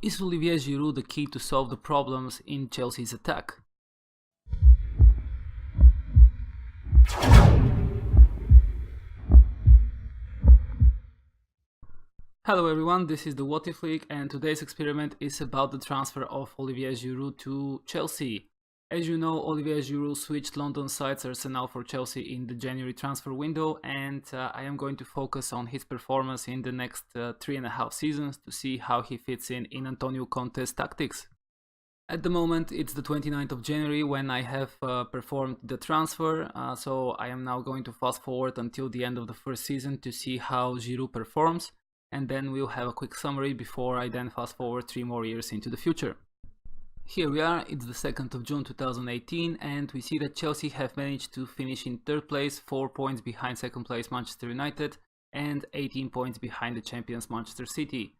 Is Olivier Giroud the key to solve the problems in Chelsea's attack? Hello everyone, this is the What If League, and today's experiment is about the transfer of Olivier Giroud to Chelsea. As you know, Olivier Giroud switched London sides Arsenal for Chelsea in the January transfer window, and I am going to focus on his performance in the next 3.5 seasons to see how he fits in Antonio Conte's tactics. At the moment, it's the 29th of January when I have performed the transfer, so I am now going to fast forward until the end of the first season to see how Giroud performs, and then we'll have a quick summary before I then fast forward 3 more years into the future. Here we are, it's the 2nd of June 2018, and we see that Chelsea have managed to finish in 3rd place, 4 points behind 2nd place Manchester United and 18 points behind the champions Manchester City.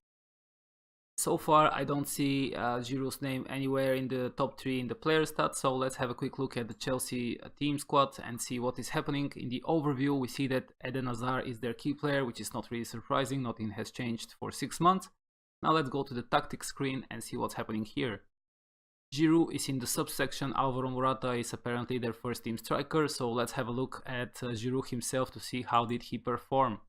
So far I don't see Giroud's name anywhere in the top 3 in the player stats, so let's have a quick look at the Chelsea team squad and see what is happening. In the overview we see that Eden Hazard is their key player, which is not really surprising, nothing has changed for 6 months. Now let's go to the tactics screen and see what's happening here. Giroud is in the subsection. Alvaro Morata is apparently their first team striker, so let's have a look at Giroud himself to see how did he perform.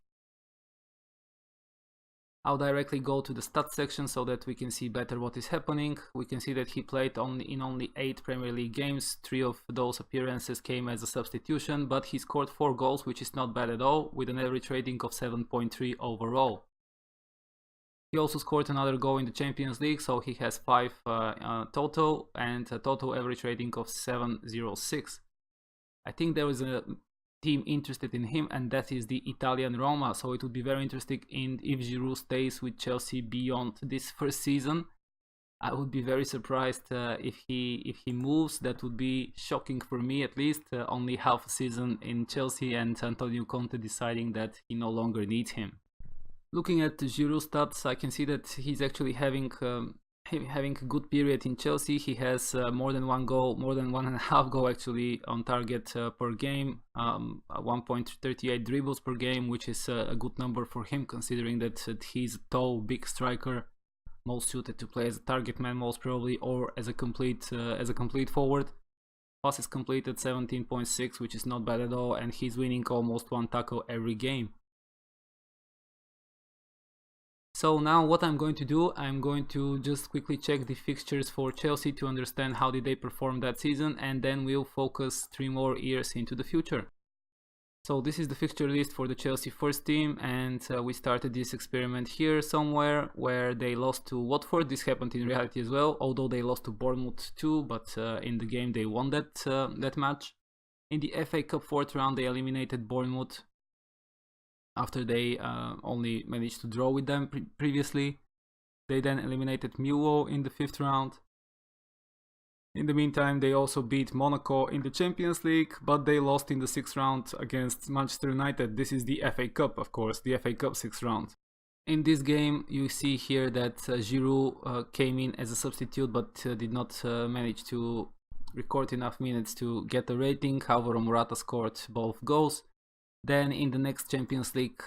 I'll directly go to the stats section so that we can see better what is happening. We can see that he played in only 8 Premier League games. 3 of those appearances came as a substitution, but he scored 4 goals, which is not bad at all, with an average rating of 7.3 overall. He also scored another goal in the Champions League, so he has 5 total and a total average rating of 7.06. I think there is a team interested in him, and that is the Italian Roma, so it would be very interesting if Giroud stays with Chelsea beyond this first season. I would be very surprised if he moves. That would be shocking for me, at least. Only half a season in Chelsea and Antonio Conte deciding that he no longer needs him. Looking at Giroud stats, I can see that he's actually having a good period in Chelsea. He has more than 1 goal, more than 1.5 goal actually on target per game, 1.38 dribbles per game, which is a good number for him considering that he's a tall, big striker, most suited to play as a target man most probably, or as a complete forward. Passes completed 17.6, which is not bad at all, and he's winning almost 1 tackle every game. So now what I'm going to do, I'm going to just quickly check the fixtures for Chelsea to understand how did they perform that season, and then we'll focus 3 more years into the future. So this is the fixture list for the Chelsea first team, and we started this experiment here somewhere where they lost to Watford. This happened in reality as well, although they lost to Bournemouth too, but in the game they won that match. In the FA Cup 4th round they eliminated Bournemouth after they only managed to draw with them previously. They then eliminated Millwall in the 5th round. In the meantime, they also beat Monaco in the Champions League, but they lost in the 6th round against Manchester United. This is the FA Cup, of course, the FA Cup 6th round. In this game, you see here that Giroud came in as a substitute, but did not manage to record enough minutes to get a rating. Alvaro Morata scored both goals. Then in the next Champions League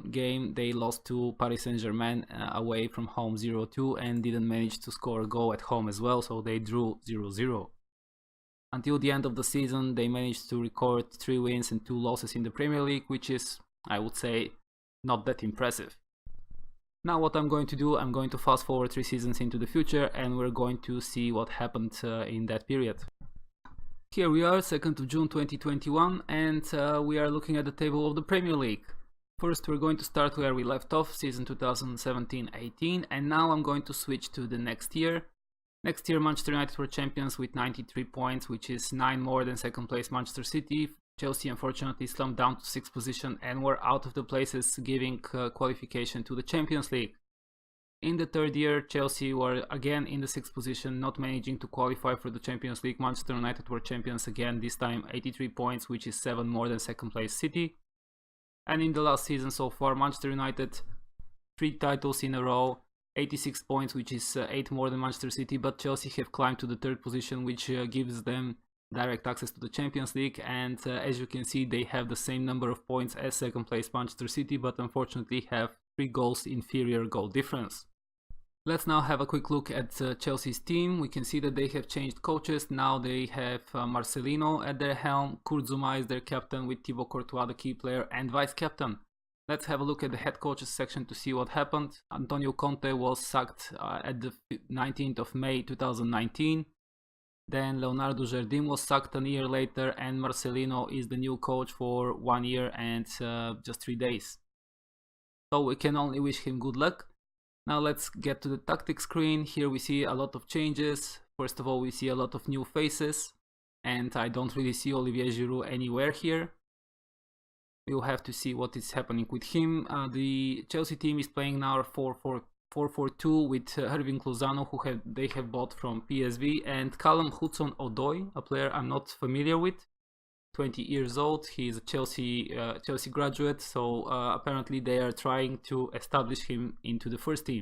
game, they lost to Paris Saint-Germain away from home 0-2 and didn't manage to score a goal at home as well, so they drew 0-0. Until the end of the season, they managed to record 3 wins and 2 losses in the Premier League, which is, I would say, not that impressive. Now what I'm going to do, I'm going to fast forward 3 seasons into the future, and we're going to see what happened in that period. Here we are, 2nd of June 2021, and we are looking at the table of the Premier League. First we're going to start where we left off, season 2017-18, and now I'm going to switch to the next year. Next year Manchester United were champions with 93 points, which is 9 more than 2nd place Manchester City. Chelsea unfortunately slumped down to 6th position and were out of the places, giving qualification to the Champions League. In the 3rd year, Chelsea were again in the 6th position, not managing to qualify for the Champions League. Manchester United were champions again, this time 83 points, which is 7 more than 2nd place City. And in the last season so far, Manchester United 3 titles in a row, 86 points, which is 8 more than Manchester City, but Chelsea have climbed to the 3rd position, which gives them direct access to the Champions League, and as you can see, they have the same number of points as 2nd place Manchester City, but unfortunately have 3 goals inferior goal difference. Let's now have a quick look at Chelsea's team. We can see that they have changed coaches. Now they have Marcelino at their helm. Kurt Zouma is their captain, with Thibaut Courtois the key player and vice captain. Let's have a look at the head coaches section to see what happened. Antonio Conte was sacked at the 19th of May 2019. Then Leonardo Jardim was sacked a year later, and Marcelino is the new coach for 1 year and just 3 days. So we can only wish him good luck. Now let's get to the tactics screen. Here we see a lot of changes. First of all, we see a lot of new faces, and I don't really see Olivier Giroud anywhere here. We'll have to see what is happening with him. The Chelsea team is playing now 4-4-2 with Hirving Lozano, who they have bought from PSV, and Callum Hudson-Odoi, a player I'm not familiar with. 20 years old, he is a Chelsea graduate, so apparently they are trying to establish him into the first team.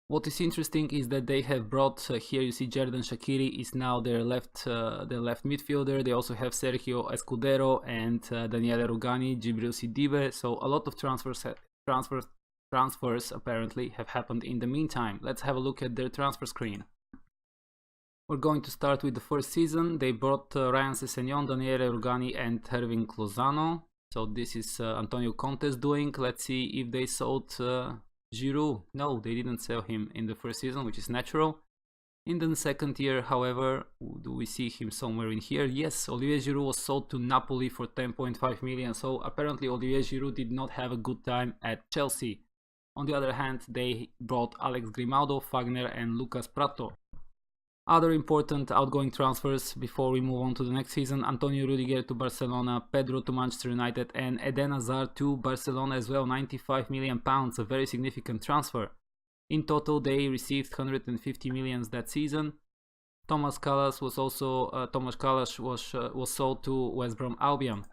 What is interesting is that they have brought, here you see Xherdan Shaqiri is now their left midfielder. They also have Sergio Escudero and Daniele Rugani, Djibril Sidibe, so a lot of transfers apparently have happened in the meantime. Let's have a look at their transfer screen. We're going to start with the first season. They brought Ryan Sessegnon, Daniele Rugani and Hirving Lozano. So this is Antonio Conte's doing. Let's see if they sold Giroud. No, they didn't sell him in the first season, which is natural. In the second year, however, do we see him somewhere in here? Yes, Olivier Giroud was sold to Napoli for 10.5 million. So apparently Olivier Giroud did not have a good time at Chelsea. On the other hand, they brought Alex Grimaldo, Fagner and Lucas Prato. Other important outgoing transfers before we move on to the next season: Antonio Rudiger to Barcelona, Pedro to Manchester United and Eden Hazard to Barcelona as well. 95 million pounds, a very significant transfer. In total they received 150 million that season. Thomas Callas was sold to West Brom Albion.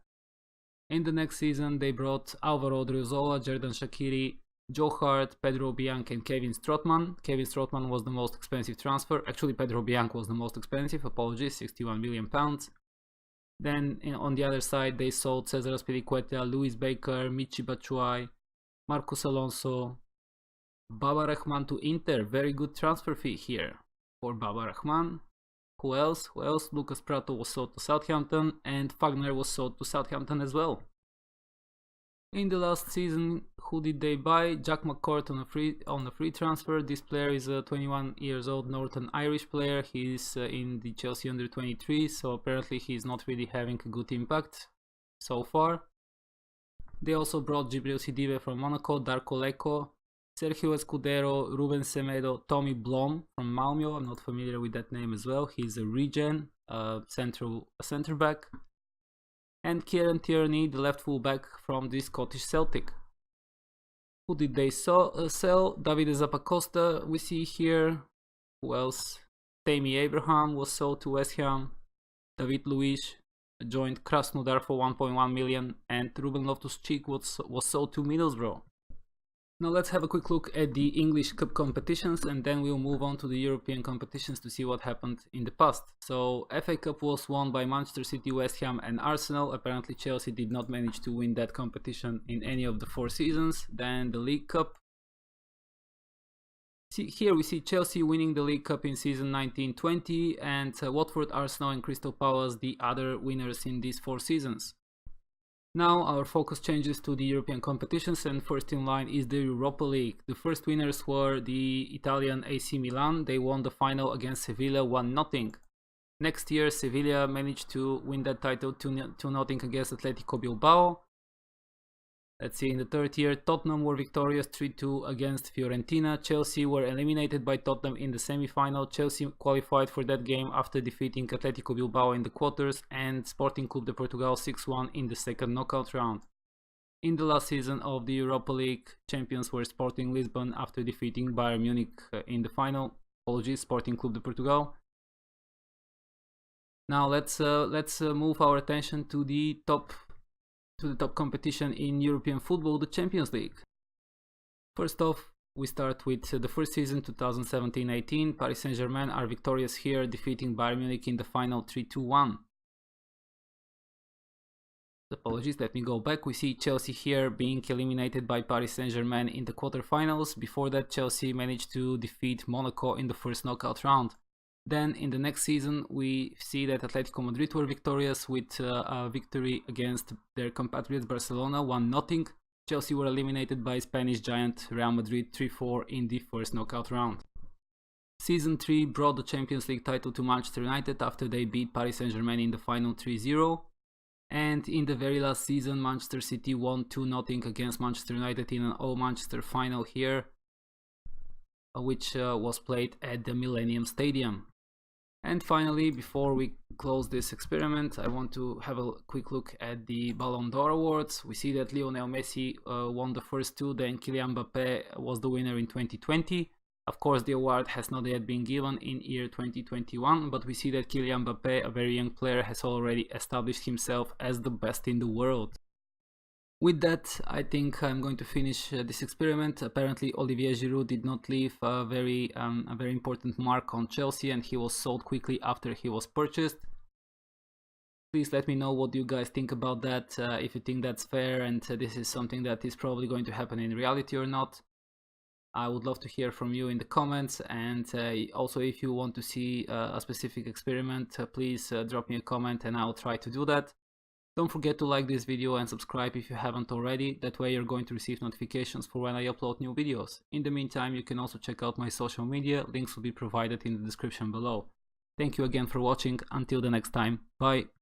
In the next season they brought Alvaro Odriozola, Xherdan Shaqiri, Joe Hart, Pedro Bianc and Kevin Strootman. Kevin Strootman was the most expensive transfer. Actually, Pedro Bianc was the most expensive, apologies, 61 million pounds. Then on the other side, they sold Cesar Azpilicueta, Luis Baker, Michy Batshuayi, Marcos Alonso, Baba Rahman to Inter. Very good transfer fee here for Baba Rahman. Who else? Lucas Prato was sold to Southampton and Fagner was sold to Southampton as well. In the last season, who did they buy? Jack McCourt on a free transfer. This player is a 21 years old Northern Irish player. He's in the Chelsea under-23, so apparently he's not really having a good impact so far. They also brought Djibril Sidibe from Monaco, Darko Leko, Sergio Escudero, Ruben Semedo, Tommy Blom from Malmö. I'm not familiar with that name as well. He's a regen, centre back. And Kieran Tierney, the left fullback from the Scottish Celtic. Who did they sell? Davide Zappacosta we see here. Who else? Tammy Abraham was sold to West Ham. David Luiz joined Krasnodar for 1.1 million and Ruben Loftus-Cheek was sold to Middlesbrough. Now let's have a quick look at the English Cup competitions and then we'll move on to the European competitions to see what happened in the past. So FA Cup was won by Manchester City, West Ham and Arsenal. Apparently Chelsea did not manage to win that competition in any of the 4 seasons. Then the League Cup. Here we see Chelsea winning the League Cup in season 19-20 and Watford, Arsenal and Crystal Palace the other winners in these 4 seasons. Now our focus changes to the European competitions and first in line is the Europa League. The first winners were the Italian AC Milan. They won the final against Sevilla 1-0. Next year Sevilla managed to win that title 2-0 against Atletico Bilbao. Let's see, in the third year Tottenham were victorious 3-2 against Fiorentina. Chelsea were eliminated by Tottenham in the semi-final. Chelsea qualified for that game after defeating Atletico Bilbao in the quarters and Sporting Clube de Portugal 6-1 in the second knockout round. In the last season of the Europa League, champions were Sporting Lisbon after defeating Bayern Munich in the final. Apologies, Sporting Clube de Portugal. Now let's move our attention to the top competition in European football, the Champions League. First off, we start with the first season 2017-18. Paris Saint-Germain are victorious here, defeating Bayern Munich in the final 3-1. apologies, let me go back. We see Chelsea here being eliminated by Paris Saint-Germain in the quarterfinals. Before that, Chelsea managed to defeat Monaco in the first knockout round. Then in the next season, we see that Atletico Madrid were victorious with a victory against their compatriots Barcelona, 1-0. Chelsea were eliminated by Spanish giant Real Madrid 3-4 in the first knockout round. Season 3 brought the Champions League title to Manchester United after they beat Paris Saint-Germain in the final 3-0. And in the very last season, Manchester City won 2-0 against Manchester United in an all-Manchester final here, which was played at the Millennium Stadium. And finally, before we close this experiment, I want to have a quick look at the Ballon d'Or awards. We see that Lionel Messi won the first two, then Kylian Mbappé was the winner in 2020. Of course, the award has not yet been given in year 2021, but we see that Kylian Mbappé, a very young player, has already established himself as the best in the world. With that, I think I'm going to finish this experiment. Apparently, Olivier Giroud did not leave a very important mark on Chelsea, and he was sold quickly after he was purchased. Please let me know what you guys think about that, if you think that's fair and this is something that is probably going to happen in reality or not. I would love to hear from you in the comments, and also if you want to see a specific experiment, please drop me a comment and I'll try to do that. Don't forget to like this video and subscribe if you haven't already, that way you're going to receive notifications for when I upload new videos. In the meantime, you can also check out my social media, links will be provided in the description below. Thank you again for watching, until the next time, bye!